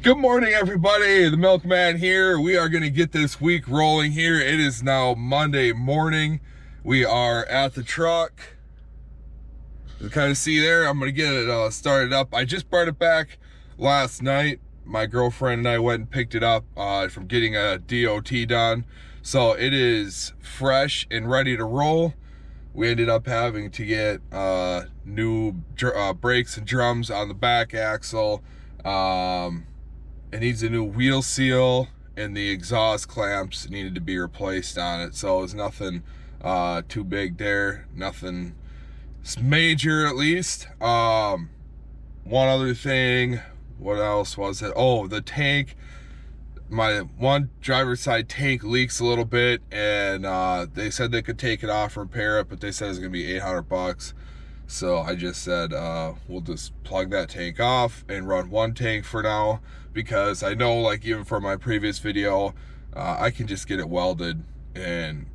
Good morning, everybody. The Milkman here. We are going to get this week rolling here. It is now Monday morning. We are at the truck. You can kind of see there. I'm going to get it started up. I just brought it back last night. My girlfriend and I went and picked it up from getting a DOT done. So it is fresh and ready to roll. We ended up having to get new brakes and drums on the back axle. It needs a new wheel seal, and the exhaust clamps needed to be replaced on it. So it was nothing too big there, nothing major at least. One other thing, what else was it? Oh, the tank. My one driver's side tank leaks a little bit, and they said they could take it off and repair it, but they said it's gonna be 800 bucks. So I just said we'll just plug that tank off and run one tank for now, because I know, like, even for my previous video, I can just get it welded and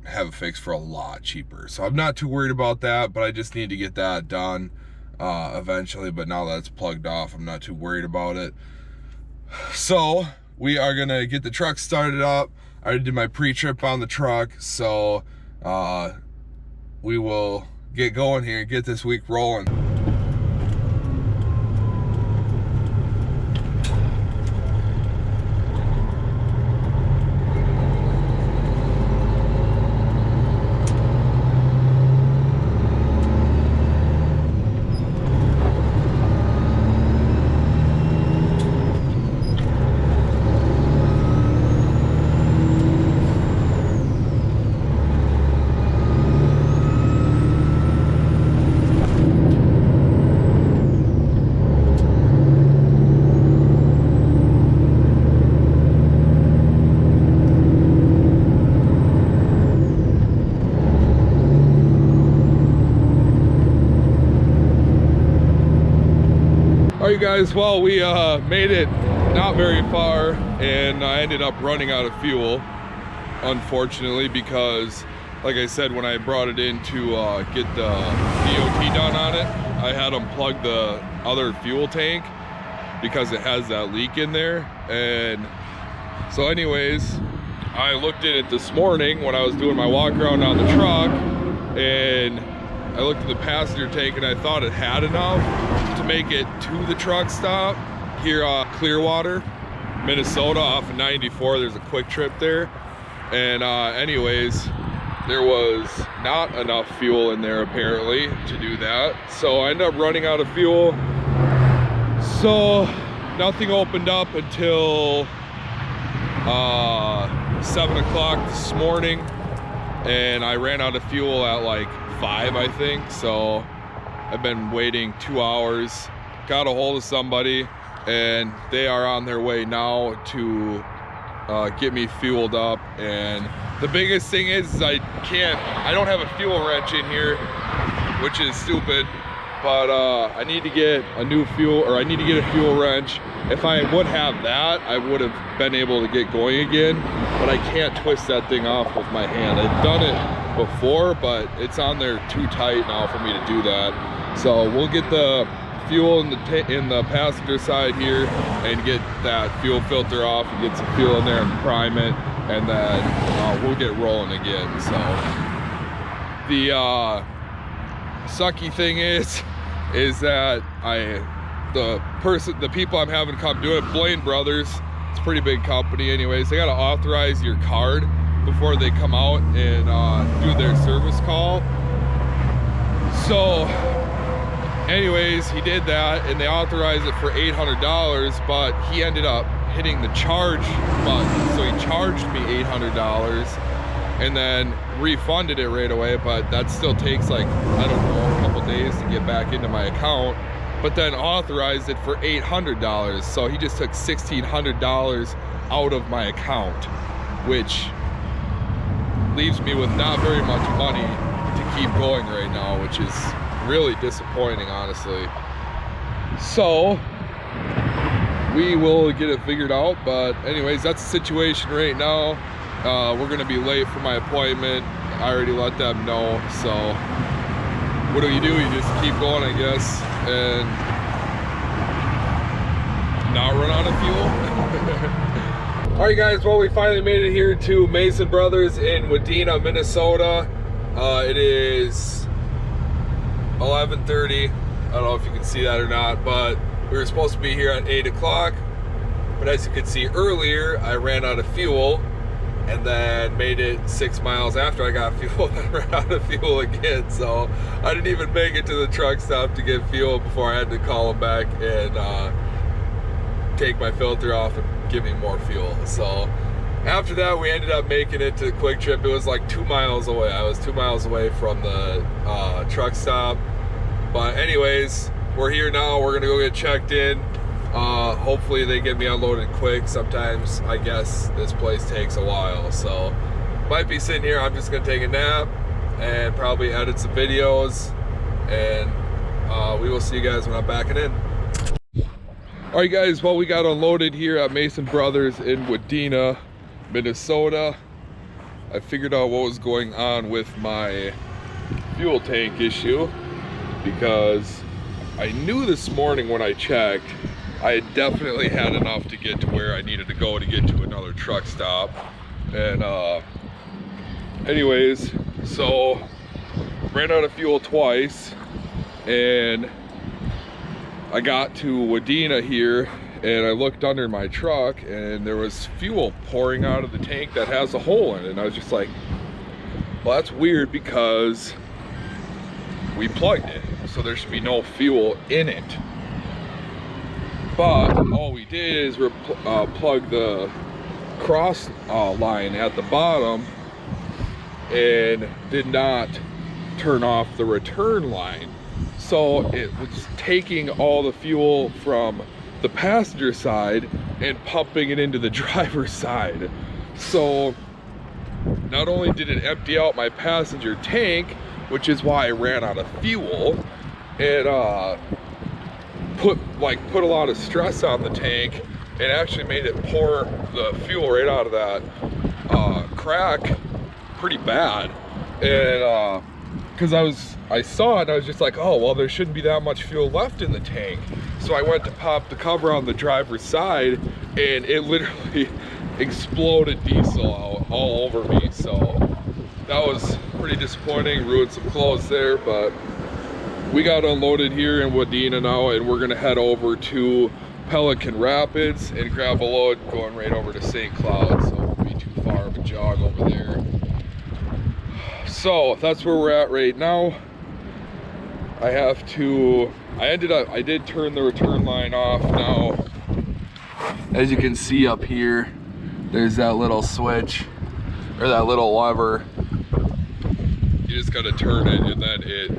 have it fixed for a lot cheaper. So I'm not too worried about that, but I just need to get that done eventually. But now that it's plugged off, I'm not too worried about it. So we are gonna get the truck started up. I already did my pre-trip on the truck, so we will get going here and get this week rolling. Alright guys, well, we made it not very far, and I ended up running out of fuel, unfortunately, because, like I said, when I brought it in to get the DOT done on it, I had them plug the other fuel tank because it has that leak in there. And so anyways, I looked at it this morning when I was doing my walk around on the truck, and I looked at the passenger tank, and I thought it had enough to make it to the truck stop here, Clearwater, Minnesota, off of 94. There's a quick trip there. And anyways, there was not enough fuel in there apparently to do that. So I ended up running out of fuel. So nothing opened up until 7 o'clock this morning. And I ran out of fuel at like 5, I think. So I've been waiting 2 hours, got a hold of somebody, and they are on their way now to get me fueled up. And the biggest thing is I don't have a fuel wrench in here, which is stupid, but I need to get a new fuel, or I need to get a fuel wrench. If I would have that, I would have been able to get going again, but I can't twist that thing off with my hand. I've done it before, but it's on there too tight now for me to do that. So we'll get the fuel in the passenger side here and get that fuel filter off and get some fuel in there and prime it, and then we'll get rolling again. So the sucky thing is that the people I'm having come do it, Blaine Brothers, it's a pretty big company anyways, they got to authorize your card before they come out and do their service call. So anyways, he did that, and they authorized it for $800, but he ended up hitting the charge button, so he charged me $800 and then refunded it right away. But that still takes, like, I don't know, a couple days to get back into my account, but then authorized it for $800. So he just took $1,600 out of my account, which leaves me with not very much money to keep going right now, which is really disappointing, honestly. So we will get it figured out. But anyways, that's the situation right now. We're gonna be late for my appointment. I already let them know. So what do? You just keep going, I guess, and not run out of fuel. All right, guys, well, we finally made it here to Mason Brothers in Wadena, Minnesota. It is 11:30. I don't know if you can see that or not, but we were supposed to be here at 8 o'clock. But as you can see earlier, I ran out of fuel and then made it 6 miles after I got fuel, then ran out of fuel again. So I didn't even make it to the truck stop to get fuel before I had to call them back and take my filter off and give me more fuel. So after that, we ended up making it to Quick Trip. It was like 2 miles away. I was 2 miles away from the truck stop. But anyways, we're here now. We're gonna go get checked in. Hopefully they get me unloaded quick. Sometimes I guess this place takes a while, so might be sitting here. I'm just gonna take a nap and probably edit some videos, and we will see you guys when I'm backing in. All right, guys, well, we got unloaded here at Mason Brothers in Wadena, Minnesota. I figured out what was going on with my fuel tank issue, because I knew this morning when I checked I had definitely had enough to get to where I needed to go to get to another truck stop. And anyways, so ran out of fuel twice, and I got to Wadena here and I looked under my truck and there was fuel pouring out of the tank that has a hole in it, and I was just like, well, that's weird because we plugged it, so there should be no fuel in it. But all we did is plug the cross line at the bottom and did not turn off the return line. So it was taking all the fuel from the passenger side and pumping it into the driver's side. So not only did it empty out my passenger tank, which is why I ran out of fuel, it put a lot of stress on the tank and actually made it pour the fuel right out of that crack pretty bad. And because I saw it and I was just like, oh, well, there shouldn't be that much fuel left in the tank. So I went to pop the cover on the driver's side and it literally exploded diesel out all over me. So that was pretty disappointing, ruined some clothes there, but we got unloaded here in Wadena now, and we're gonna head over to Pelican Rapids and grab a load going right over to St. Cloud, so it won't be too far of a jog over there. So that's where we're at right now. I did turn the return line off now. As you can see up here, there's that little switch, or that little lever. You just gotta turn it and then it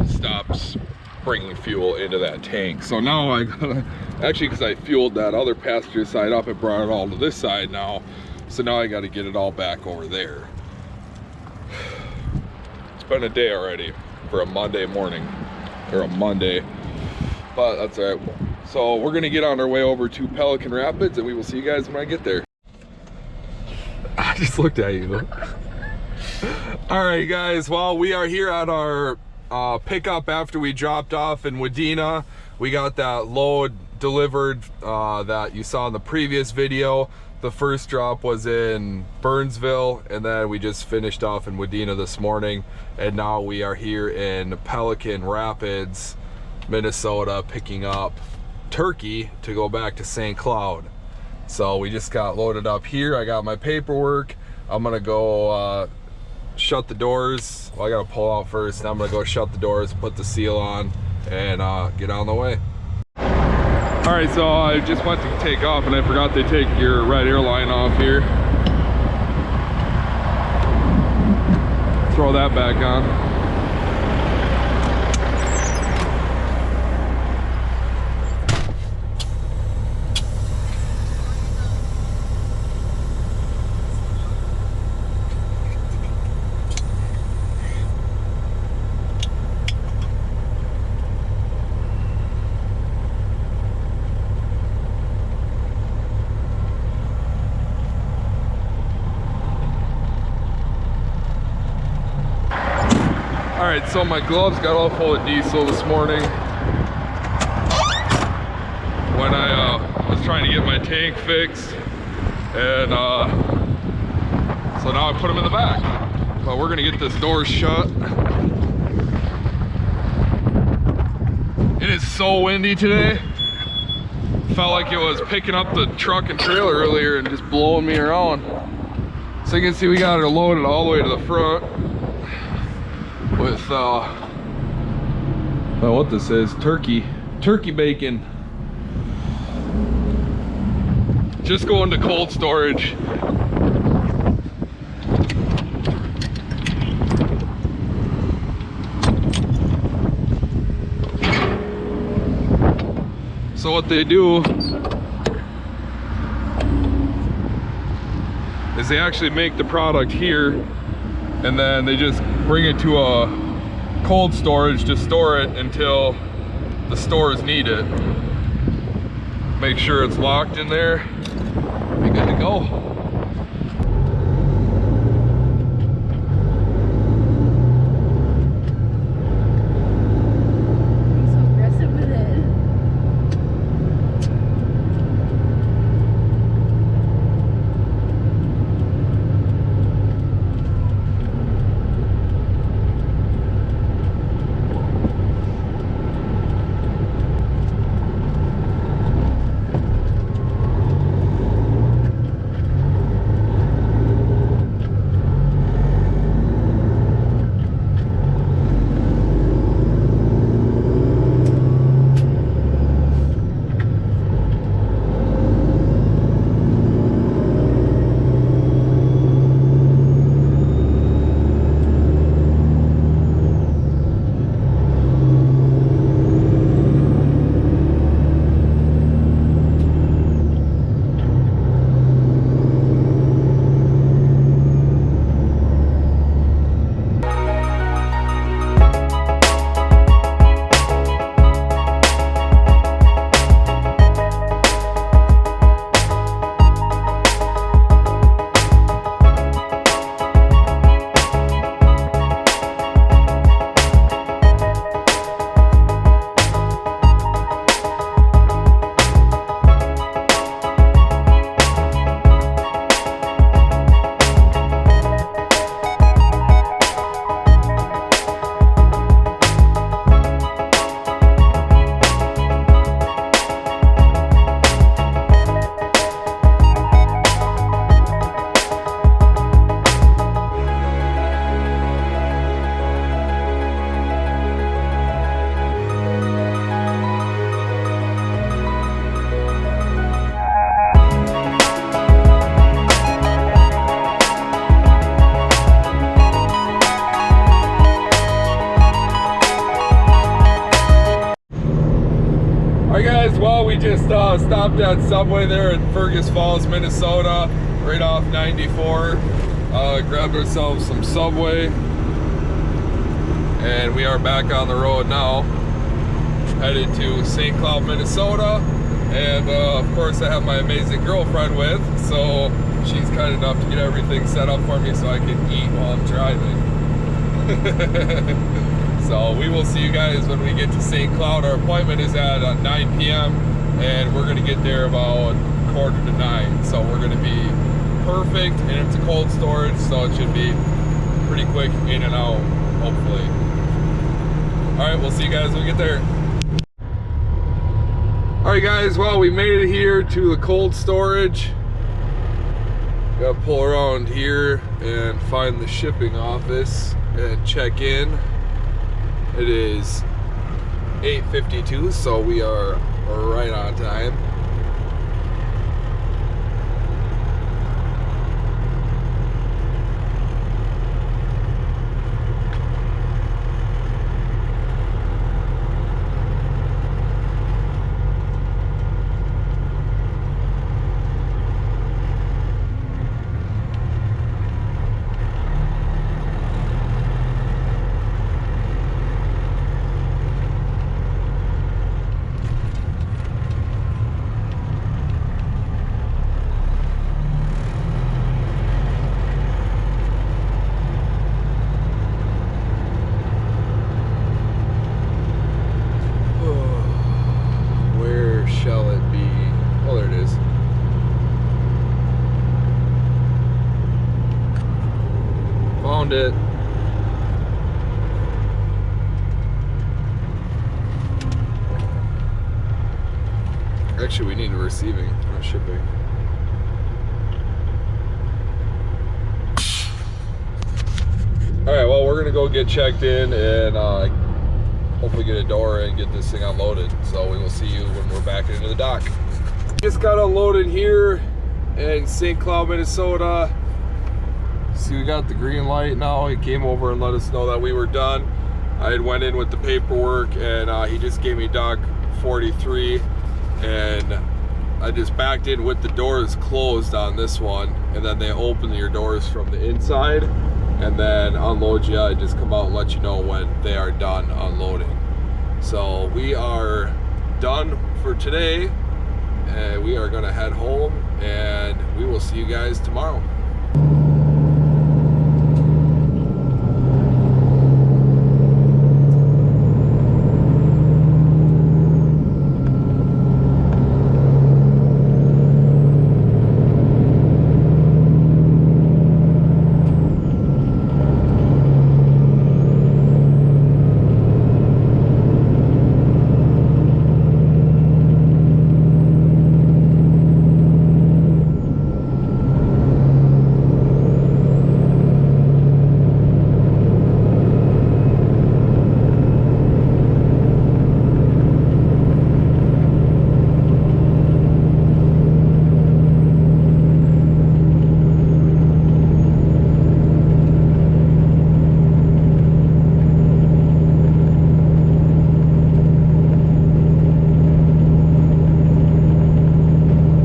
stops bringing fuel into that tank. So now I gotta, actually, because I fueled that other passenger side up, it brought it all to this side now. So now I gotta get it all back over there. It's been a day already for a Monday morning, or a Monday, but that's all right. So we're gonna get on our way over to Pelican Rapids and we will see you guys when I get there. I just looked at you. All right, guys, well, we are here at our pickup after we dropped off in Wadena. We got that load delivered that you saw in the previous video. The first drop was in Burnsville, and then we just finished off in Wadena this morning, and now we are here in Pelican Rapids, Minnesota, picking up turkey to go back to St. Cloud. So we just got loaded up here. I got my paperwork. I'm gonna go shut the doors. Well, I gotta pull out first, and I'm gonna go shut the doors, put the seal on, and get on the way. All right, so I just went to take off and I forgot they take your red airline off here. Throw that back on. All right, so my gloves got all full of diesel this morning. When I was trying to get my tank fixed, and so now I put them in the back. But we're gonna get this door shut. It is so windy today. Felt like it was picking up the truck and trailer earlier and just blowing me around. So you can see we got it loaded all the way to the front with what this is, turkey bacon. Just going to cold storage. So what they do is they actually make the product here, and then they just bring it to a cold storage to store it until the stores need it. Make sure it's locked in there, be good to go. Well, we just stopped at Subway there in Fergus Falls, Minnesota, right off 94. Grabbed ourselves some Subway, and we are back on the road now, headed to St. Cloud, Minnesota. And of course I have my amazing girlfriend with, so she's kind enough to get everything set up for me so I can eat while I'm driving. So we will see you guys when we get to St. Cloud. Our appointment is at 9 p.m. and we're going to get there about 8:45. So we're going to be perfect, and it's a cold storage, so it should be pretty quick in and out, hopefully. All right, we'll see you guys when we get there. All right, guys, well, we made it here to the cold storage. Gotta pull around here and find the shipping office and check in. It is 8:52, so we are right on time. found it. Actually, we need receiving, not shipping. All right, well, we're gonna go get checked in and hopefully get a door and get this thing unloaded. So we will see you when we're back into the dock. Just got unloaded here in St. Cloud, Minnesota. See, we got the green light now. He came over and let us know that we were done. I had went in with the paperwork and he just gave me dock 43, and I just backed in with the doors closed on this one, and then they open your doors from the inside and then unload you. I just come out and let you know when they are done unloading. So we are done for today, and we are gonna head home, and we will see you guys tomorrow.